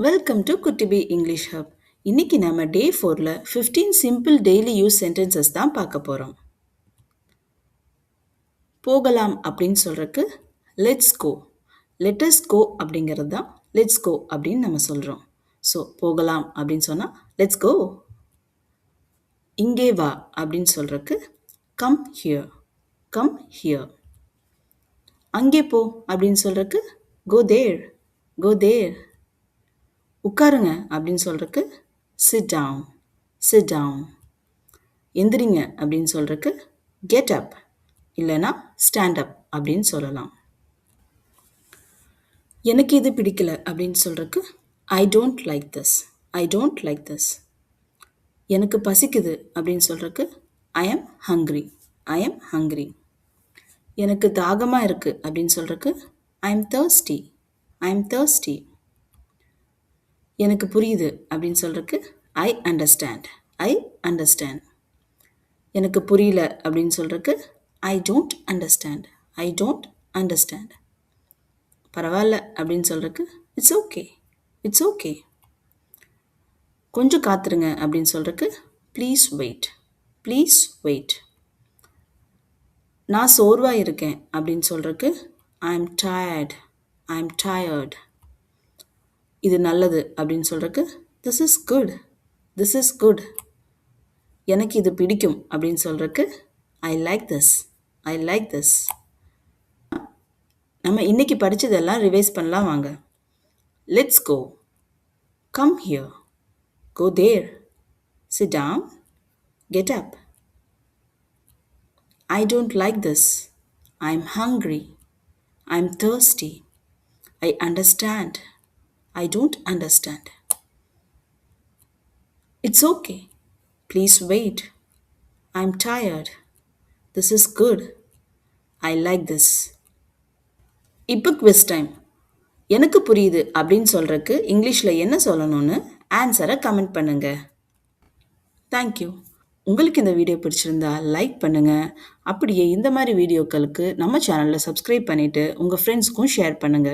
Welcome to குட்டிபி English hub. இன்னைக்கு நம்ம டே 4ல 15 சிம்பிள் டெய்லி யூஸ் சென்டென்சஸ் தான் பார்க்க போறோம். போகலாம் அப்படின்னு சொல்றதுக்கு லெட்ஸ் கோ. லெட்டஸ் கோ அப்படிங்கிறது தான் லெட்ஸ் கோ அப்படின்னு நம்ம சொல்றோம். ஸோ போகலாம் அப்படின்னு சொன்னா லெட்ஸ் கோ. இங்கே வா அப்படின்னு சொல்றதுக்கு கம் ஹியர். Come here. அங்கே போ அப்படின்னு சொல்றதுக்கு கோ தேர். கோ தேர். உட்காருங்க அப்படின்னு சொல்றதுக்கு sit down. sit down. எந்திரிங்க அப்படின்னு சொல்றதுக்கு get up இல்லைனா stand up அப்படின்னு சொல்லலாம். எனக்கு இது பிடிக்கல அப்படின்னு சொல்றதுக்கு I don't like this. I don't like this. எனக்கு பசிக்குது அப்படின்னு சொல்றதுக்கு I am hungry. I am hungry. எனக்கு தாகமா இருக்கு அப்படின்னு சொல்றதுக்கு I am thirsty. I am thirsty. எனக்கு புரியுது அப்படின்னு சொல்றதுக்கு I understand. I understand. எனக்கு புரியல அப்படின்னு சொல்றதுக்கு I don't understand. I don't understand. பரவாயில்ல அப்படின்னு சொல்றதுக்கு இட்ஸ் ஓகே. It's okay. கொஞ்சம் காத்துருங்க அப்படின்னு சொல்றதுக்கு ப்ளீஸ் வெயிட். Please wait. நான் சோர்வா இருக்கேன் அப்படின்னு சொல்றதுக்கு I am tired. I am tired. இது நல்லது அப்படின்னு சொல்றதுக்கு this is good. This is good. எனக்கு இது பிடிக்கும் அப்படின்னு சொல்றதுக்கு I like this. I like this. நம்ம இன்னைக்கு படிச்சதெல்லாம் ரிவைஸ் பண்ணலாம் வாங்க. Let's go. Come here. Go there. Sit down. Get up. I don't like this. I'm hungry. I'm thirsty. I understand. I don't understand. It's okay. Please wait. I'm tired. This is good. I like this. இப்போ quiz time. எனக்கு புரியுது அப்படின்னு சொல்றதுக்கு இங்கிலீஷில் என்ன சொல்லணும்னு ஆன்சரை comment பண்ணுங்க. தேங்க்யூ. உங்களுக்கு இந்த வீடியோ பிடிச்சிருந்தா லைக் பண்ணுங்க. அப்படியே இந்த மாதிரி வீடியோக்களுக்கு நம்ம சேனலில் சப்ஸ்கிரைப் பண்ணிட்டு உங்கள் ஃப்ரெண்ட்ஸ்க்கும் ஷேர் பண்ணுங்க.